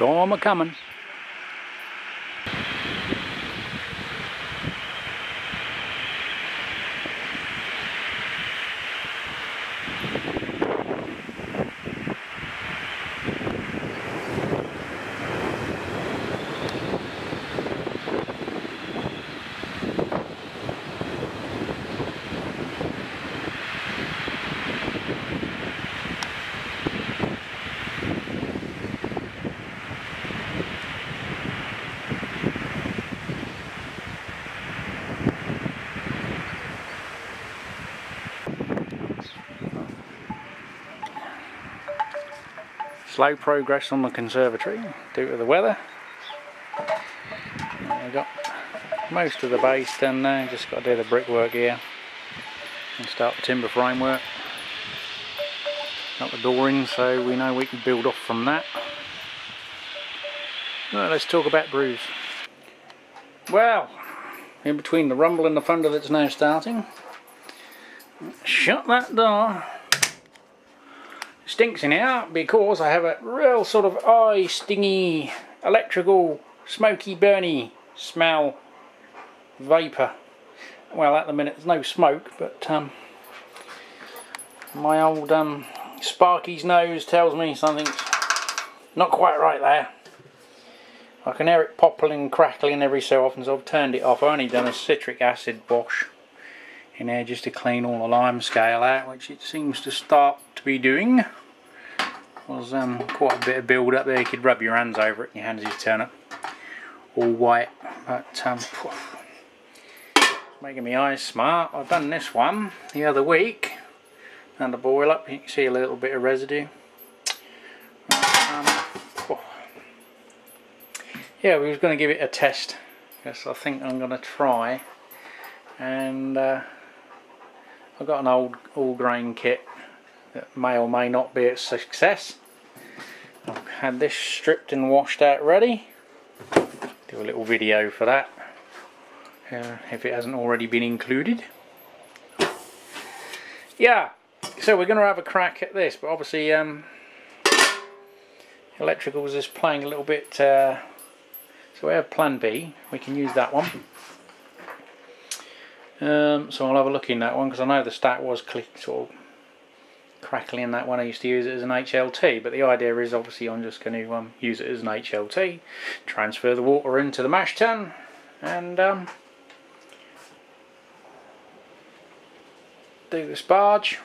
storm a-coming. Slow progress on the conservatory due to the weather. I've got most of the base done now, just got to do the brickwork here and start the timber framework. Got the door in, so we know we can build off from that. Right, let's talk about brews. Well, in between the rumble and the thunder that's now starting, shut that door. Stinks in here because I have a real sort of eye stingy, electrical, smoky, burny smell, vapour. Well, at the minute there's no smoke, but my old Sparky's nose tells me something's not quite right there. I can hear it popping and crackling every so often, so I've turned it off. I've only done a citric acid wash in there just to clean all the lime scale out, which it seems to start to be doing. Was quite a bit of build up there. You could rub your hands over it and your hands just turn up all white, but making my eyes smart. I've done this one the other week and the boil up. You can see a little bit of residue. Yeah, we was going to give it a test. Yes, I think I'm going to try, and I've got an old all-grain kit that may or may not be a success. I've had this stripped and washed out ready. Do a little video for that if it hasn't already been included. Yeah, so we're going to have a crack at this, but obviously electricals is playing a little bit, so we have plan B, we can use that one. So I'll have a look in that one, because I know the stat was sort of crackling in that one. I used to use it as an HLT, but the idea is obviously I'm just going to use it as an HLT, transfer the water into the mash tun, and do the sparge,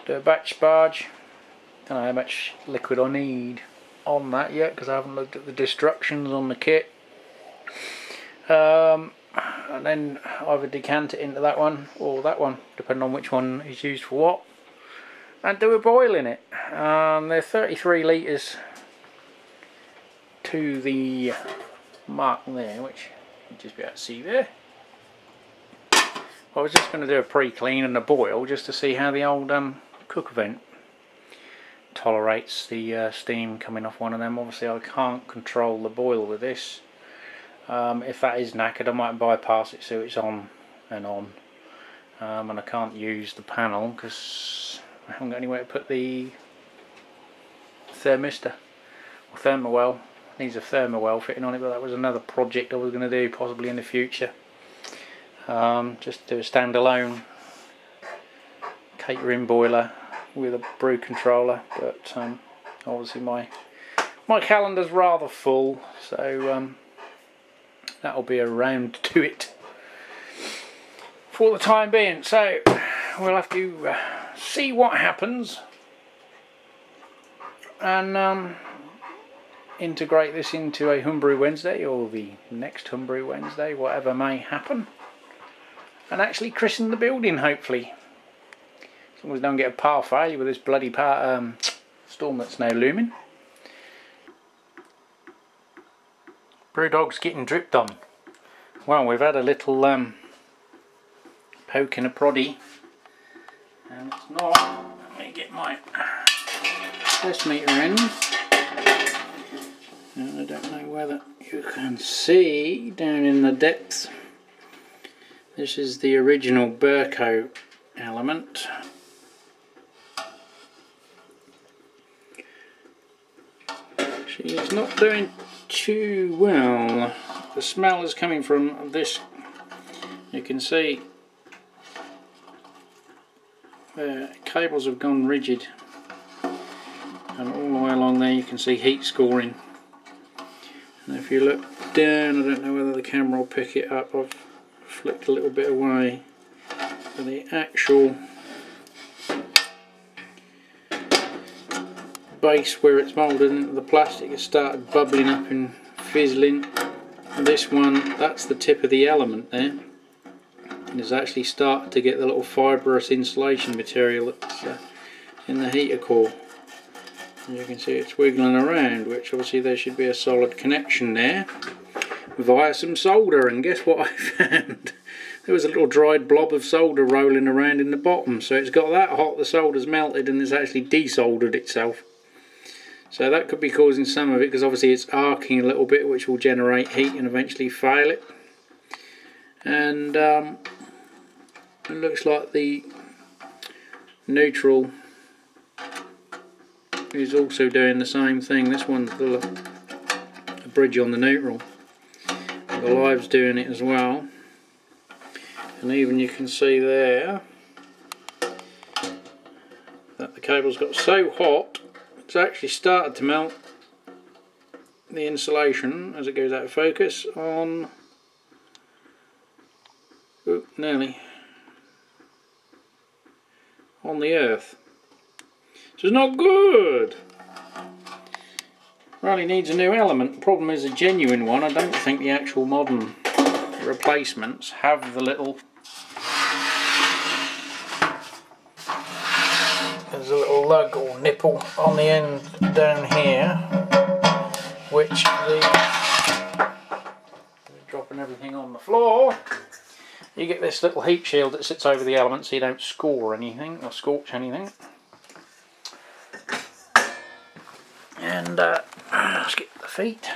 do a batch sparge. Don't know how much liquid I need on that yet, because I haven't looked at the destructions on the kit. And then either decant it into that one or that one, depending on which one is used for what, and do a boil in it. They're 33 litres to the mark there, which you just be able to see there. I was just going to do a pre-clean and a boil just to see how the old cook vent tolerates the steam coming off one of them. Obviously I can't control the boil with this. If that is knackered, I might bypass it so it's on and on, and I can't use the panel because I haven't got anywhere to put the thermistor or thermowell. It needs a thermowell fitting on it, but that was another project I was going to do possibly in the future. Just do a standalone catering boiler with a brew controller, but obviously my calendar's rather full, so that'll be around to it for the time being. So we'll have to see what happens and integrate this into a Homebrew Wednesday or the next Homebrew Wednesday, whatever may happen, and actually christen the building, hopefully. As long as we don't get a power failure with this bloody storm that's now looming. Brewdog's getting dripped on. Well, we've had a little poke and a proddy, and it's not. Let me get my test meter ends. And I don't know whether you can see down in the depths. This is the original Burco element. She's not doing too well. The smell is coming from this. You can see the cables have gone rigid, and all the way along there you can see heat scoring. And if you look down, I don't know whether the camera will pick it up, I've flicked a little bit away, but the actual base where it's moulded into the plastic has started bubbling up and fizzling. This one, that's the tip of the element there, and it's actually started to get the little fibrous insulation material that's in the heater core. And you can see it's wiggling around, which obviously there should be a solid connection there via some solder, and guess what I found? There was a little dried blob of solder rolling around in the bottom, so it's got that hot the solder's melted and it's actually desoldered itself. So that could be causing some of it, because obviously it's arcing a little bit, which will generate heat and eventually fail it. And it looks like the neutral is also doing the same thing. This one's the bridge on the neutral. The live's doing it as well. And even you can see there that the cable's got so hot it's actually started to melt the insulation as it goes out of focus on, nearly, on the earth. So it's not good. Really needs a new element. The problem is a genuine one. I don't think the actual modern replacements have the little, there's a little lug or nipple on the end down here, which dropping everything on the floor. You get this little heat shield that sits over the element so you don't score anything or scorch anything. And let's get the feet.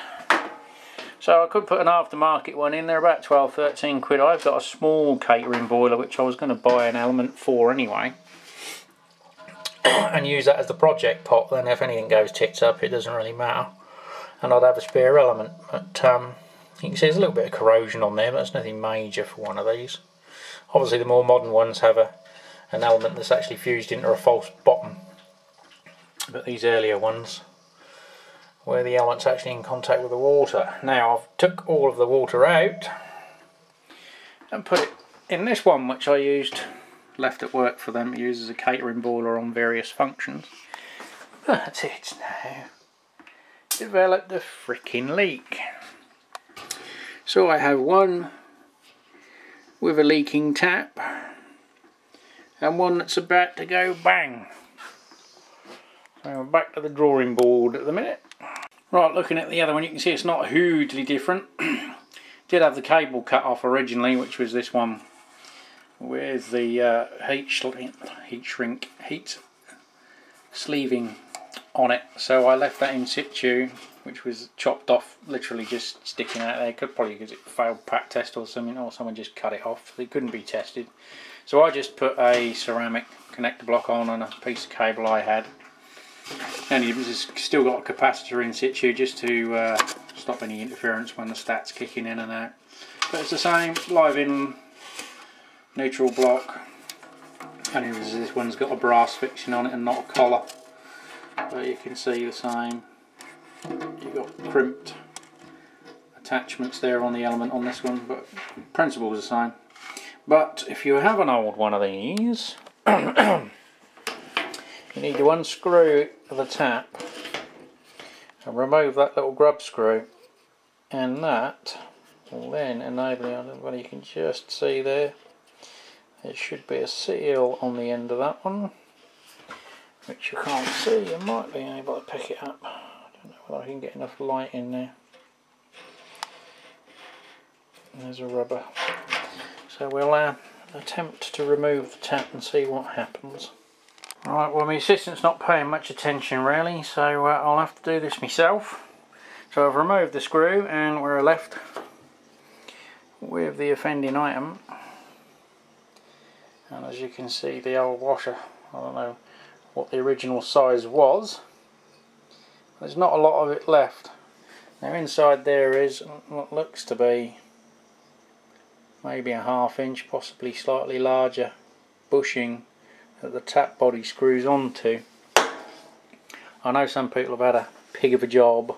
So I could put an aftermarket one in there, about 12-13 quid. I've got a small catering boiler which I was going to buy an element for anyway, and use that as the project pot. Then if anything goes tits up, it doesn't really matter, and I'd have a spare element. But you can see there's a little bit of corrosion on there, but it's nothing major for one of these. Obviously the more modern ones have an element that's actually fused into a false bottom, but these earlier ones, where the element's actually in contact with the water. Now I've took all of the water out and put it in this one, which I used, left at work for them to use as a catering boiler on various functions. But it's now developed a freaking leak. So I have one with a leaking tap and one that's about to go bang. So we're back to the drawing board at the minute. Right, looking at the other one, you can see it's not hugely different. Did have the cable cut off originally, which was this one with the heat sleeving on it. So I left that in situ, which was chopped off, literally just sticking out there. Probably because it failed pack test or something, or someone just cut it off. It couldn't be tested. So I just put a ceramic connector block on and a piece of cable I had. And it's still got a capacitor in situ just to stop any interference when the stat's kicking in and out. But it's the same, live in, neutral block. And this one's got a brass fixing on it and not a collar. But you can see the same. You've got crimped attachments there on the element on this one, but the principle is the same. But if you have an old one of these, you need to unscrew the tap and remove that little grub screw, and that will then enable you, well, you can just see there should be a seal on the end of that one, which you can't see. You might be able to pick it up. I don't know whether I can get enough light in there. There's a rubber. So we'll attempt to remove the tap and see what happens. Right, well, my assistant's not paying much attention really, so I'll have to do this myself. So I've removed the screw and we're left with the offending item. And as you can see, the old washer, I don't know what the original size was, There's not a lot of it left. Now inside there is what looks to be maybe a 1/2 inch, possibly slightly larger bushing that the tap body screws onto. I know some people have had a pig of a job,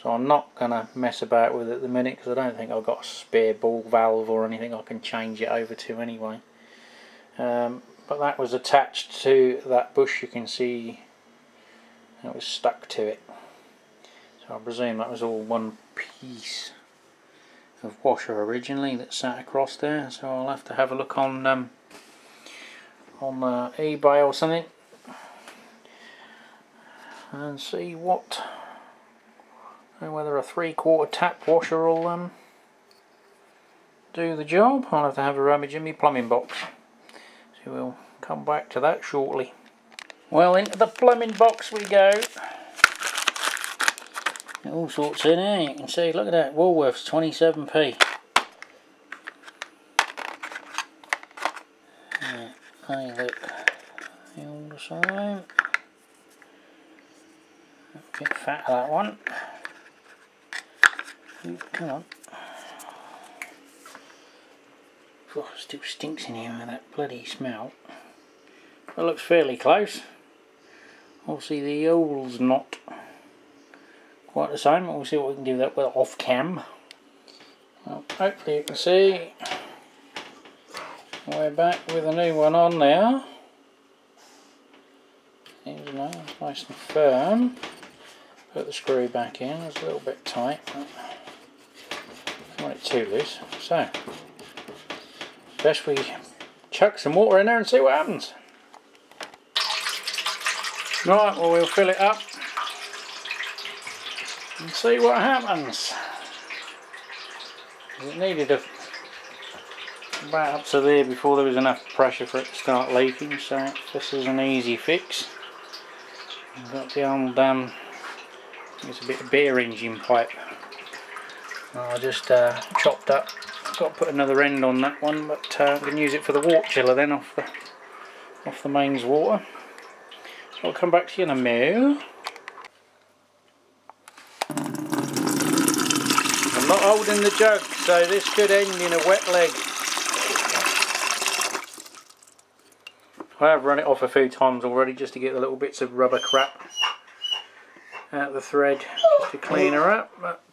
so I'm not going to mess about with it at the minute because I don't think I've got a spare ball valve or anything I can change it over to anyway. But that was attached to that bush, you can see it was stuck to it. So I presume that was all one piece of washer originally that sat across there. So I'll have to have a look on eBay or something and see whether a 3/4 tap washer will do the job. I'll have to have a rummage in my plumbing box. So we'll come back to that shortly. Well, into the plumbing box we go. All sorts in here, you can see, look at that, Woolworths 27p. They look all the same. A bit fat, that one. Ooh, come on. Oh, still stinks in here with that bloody smell. It looks fairly close. Obviously the owl's not quite the same. We'll see what we can do that with off cam. Well, hopefully you can see we're back with a new one on there. Seems nice and firm. Put the screw back in. It's a little bit tight. But I don't want it too loose. So best we chuck some water in there and see what happens. Right, well, we'll fill it up and see what happens. It needed about up to there before there was enough pressure for it to start leaking, so this is an easy fix. I've got the old it's a bit of beer engine pipe. I just chopped up. Got to put another end on that one, but I can use it for the water chiller then off the mains water. So I'll come back to you in a minute. I'm not holding the jug, so this could end in a wet leg. I have run it off a few times already just to get the little bits of rubber crap out of the thread, just to clean her up, but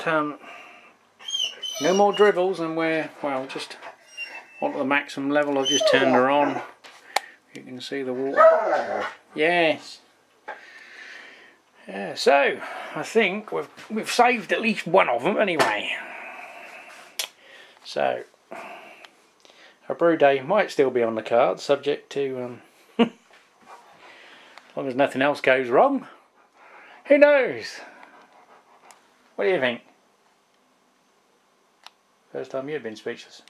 no more dribbles, and we're, well, just on the maximum level. I've just turned her on. You can see the water. Yes. Yeah, so I think we've saved at least one of them anyway. So a brew day might still be on the cards, subject to as long as nothing else goes wrong. Who knows? What do you think? First time you've been speechless.